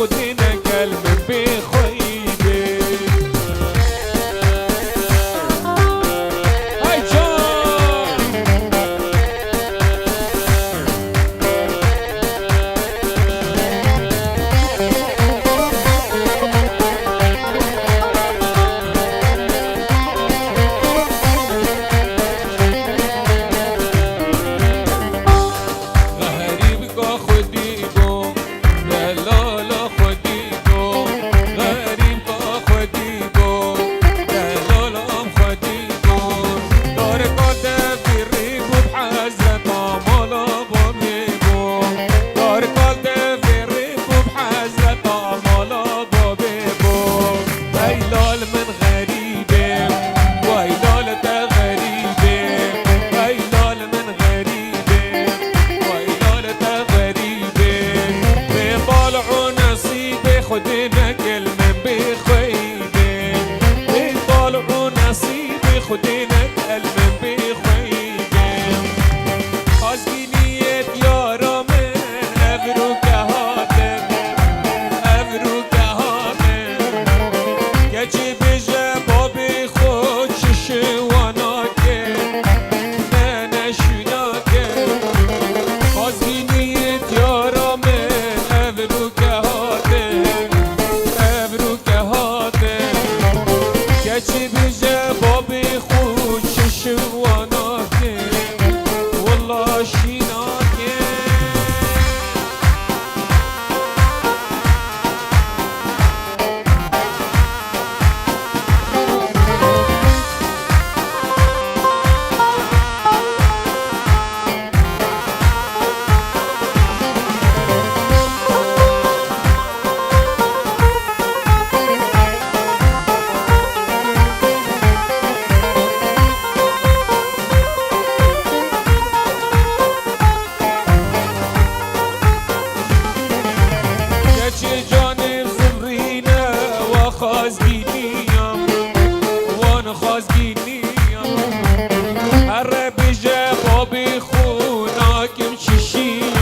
خودی نگل من بخویده ای جان غریب گاه خودی بوم دلالا خودی بوم غریب گاه خودی بوم دلالام خودی بوم دار کاته فیری بوم حضرت آمالا بامی بوم دار کاته فیری بوم حضرت آمالا بامی بوم ای لال من غریبم وای لال تا غریبم ای لال من غریبم وای لال تا غریبم به طالع نصیب خودی نگل من بخویبم به طالع نصیب خودی نگل من بخویبم از بینیت یارا من ابرو که هاتم ابرو که هاتم گچی بجه بابی خود ششوانا که نه نشونا که از بینیت یارا من ابرو که هاتم ابرو که هاتم گچی بجه بابی خود ششوانا که والله شینا که گچی جانم زمرینه و خازگینیم وان خازگینیم هر بیجه بابی خون ناکم چشیم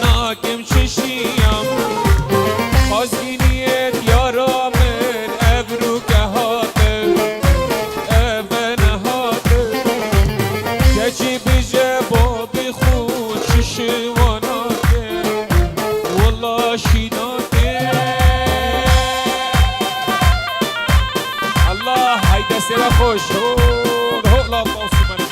ناکم چشیم خازگینیت یارا من ابرو که هاتم ابن هاتم گچی بیجه بابی خون چشوانا که والله شینا که الله هاي دسته خوش هو لا قوسي من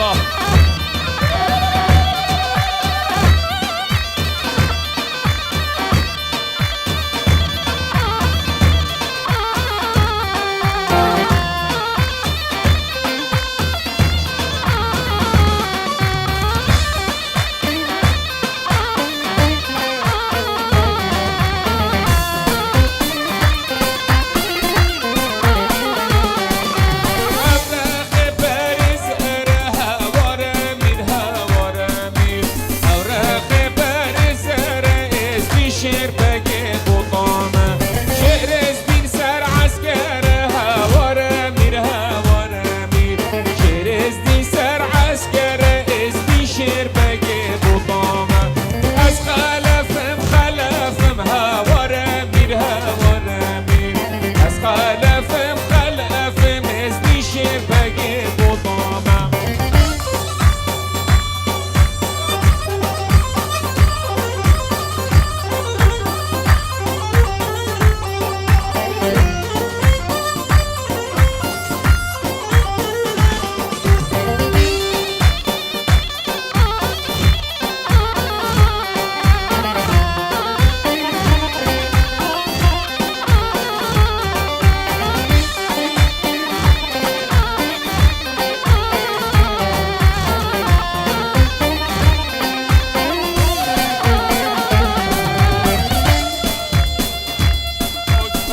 الله.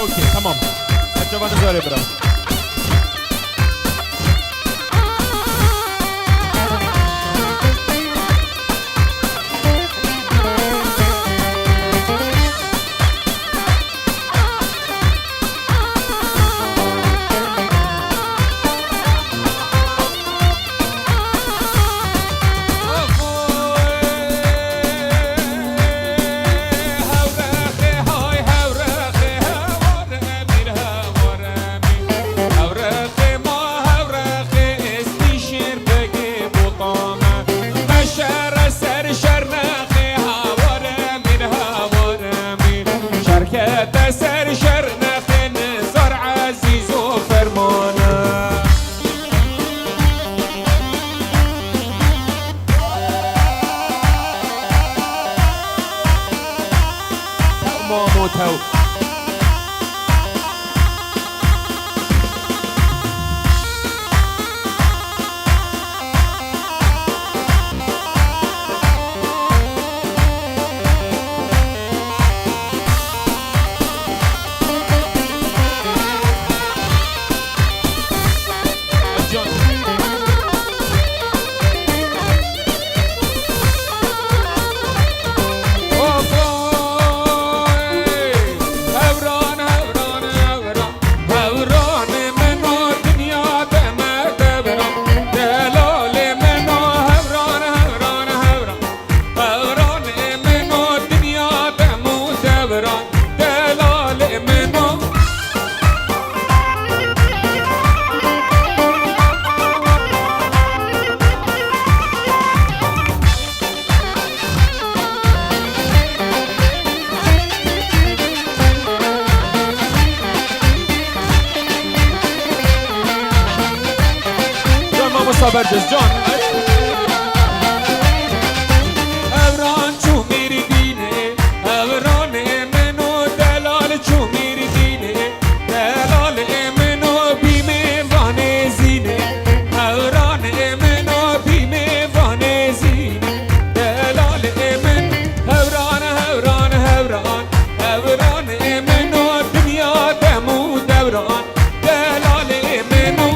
اوکی تمام. جوان زاره برام. سر شر نخن صار عزيز وفرمانه مامو تو Saberdes John Evran çumir dine Evran emeno delal çumir dine Delal emeno bime vanezine Evran emeno bime vanezine Delal emen Evran Evran Evran Evran emeno dünya demu devran Delal emeno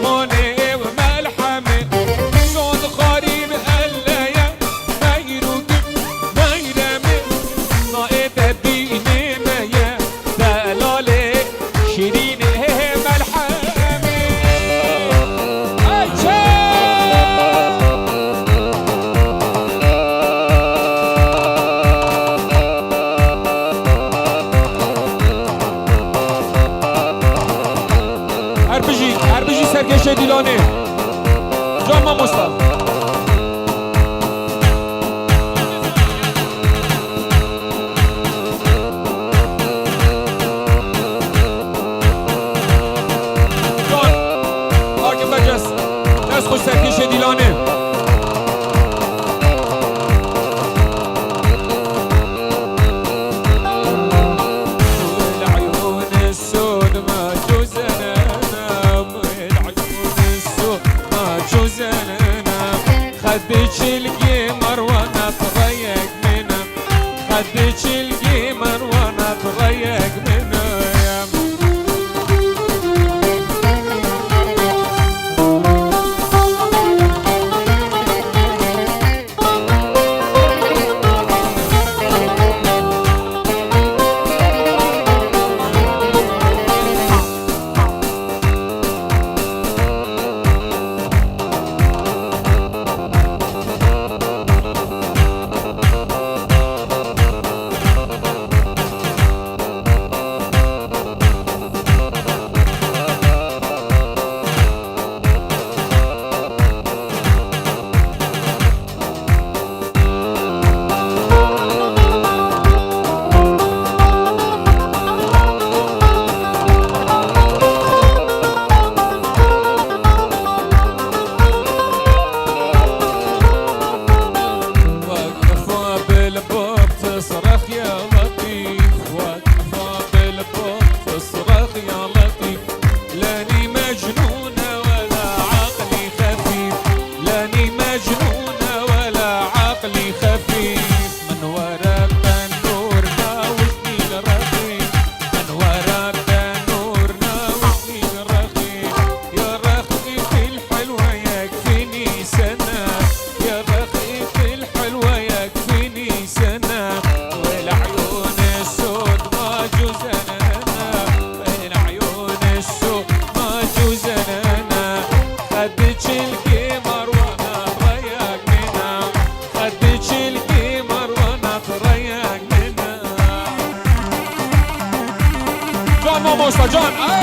موني وملحمة صوت غريب هالليا ما يروقب ما يرمي ناقد الدين ميا دلالي شيرين ملحمة أجا اربجي سرکش دیلانه جان ما مصطفی جان آگه بجست دست خوش سرکش دیلانه العيون السود ما جوزنا خديش القمر وانا اتضيق منه خديش القمر وانا اتضيق منه يا Vamos, John!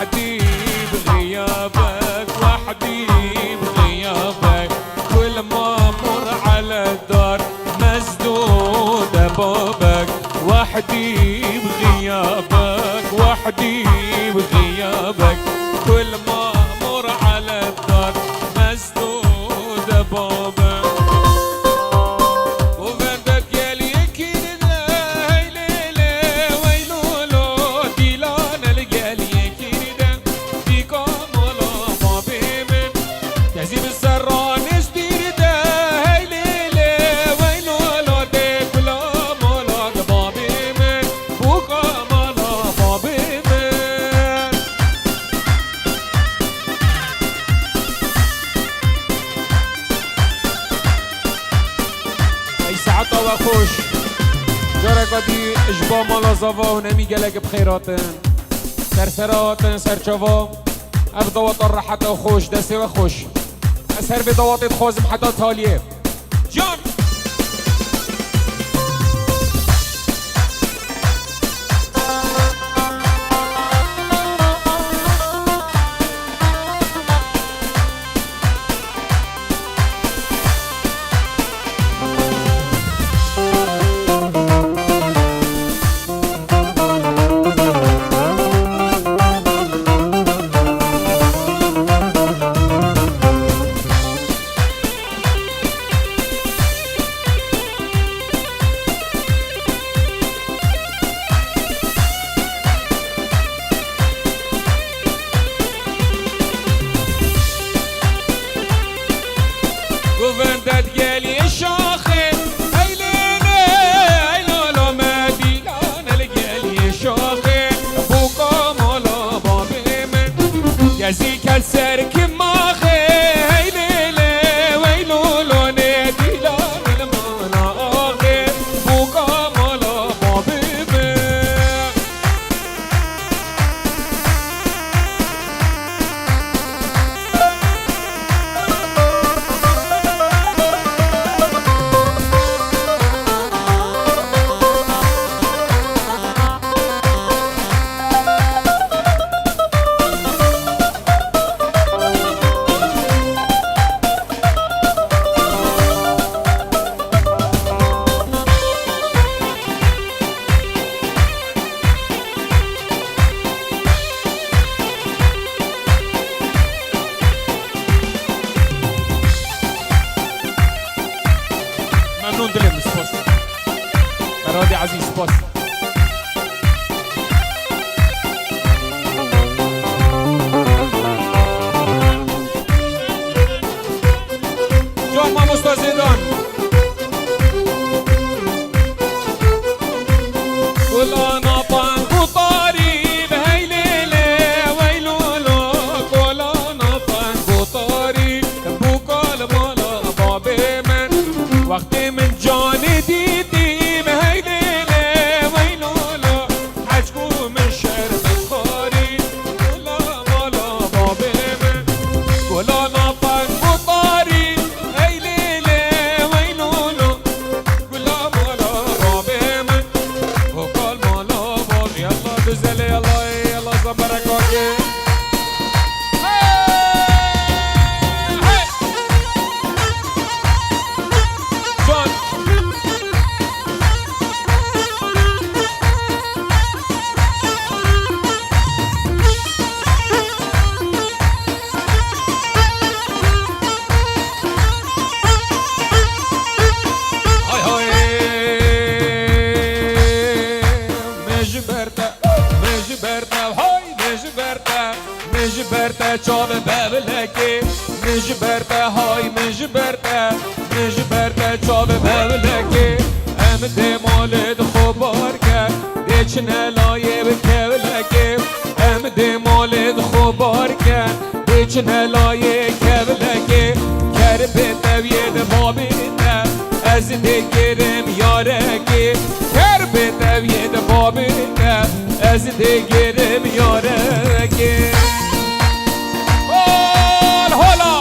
وحدي بغيابك وحدي بغيابك كل ما مر على الدار مسدود بابك وحدي بغيابك وحدي بغيابك كل ما مر على الدار مسدود بابك وفردك يا اليكين هاي ليلة ويلولو ديلان الجال يكين في كاملا بابي من تعزيم السران جديد ده هاي ليلة ويلولو دي كلا ملاك بابي من وكاملا بابي من اي ساعتها وخوش جاركاتي اجبا مالا زافا ونمي قالك بخيراتن سرسراتن سرچوا اف دوات الراحة وخوش دسي وخوش اسهر في دوات خوزم حتى تاليه جان وفردت قالي الشاخن هاي ليلة هاي لولو مادي لانا القالي الشاخن بوكا مالا بابي من يزيك السرك ماخي هاي ليلة ويلولو نادي لانا المانا آخي بوكا مالا بابي من ممنون دلم سپاس برادی عزیز سپاس جان ما مستازیدان کلانا پنگو تاری به هی لیله ویلولو کلانا پنگو تاری بوکال مالا بابی من وقتی من جان دیدیم هی لیله ویلولو حجگو من شربت خاری کلا مالا بابی من کلانا پنگو تاری هی لیله ویلولو کلا مالا بابی من وکال مالا بابی یلا دوزله یلا زبرکاکی جان های های مجبرتا چاب ببلکی مجبرتا های مجبرتا چاب ببلکی ام دمالد خوبار کرد دیچنه لایه بکبلکی ام دمالد خوبار کرد دیچنه لایه کبلکی کرب توید بابیتا از دیگرم یارکی کرب توید بابیتا از دیگرم یارکی هلا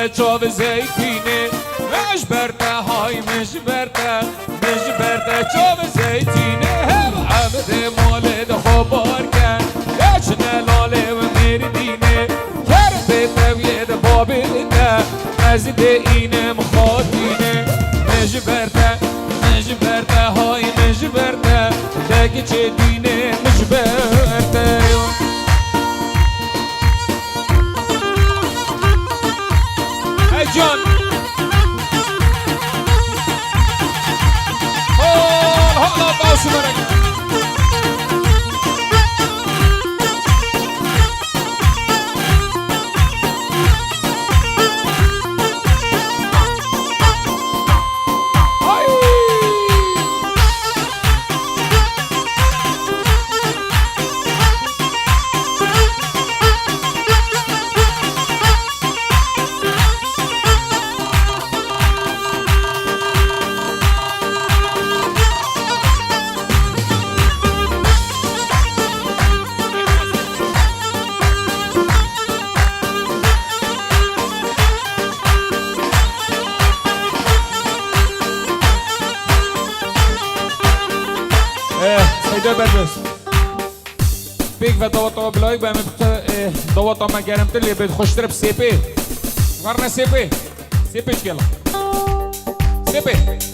برته چاو زیتینه مش برته های مش برته چاو زیتینه عبد مالد خوبار کن اچنه لاله و مردینه کرده توید بابلده از اینم خاطینه مش برته های مش برته دگه چه دینه مش برته جان حالا باشو برگه سیده برگز بیگ و دوتا بلای به من دوتا ما گرم تلی بید خوشتر بسیپی ورنه سیپی چگلا سیپی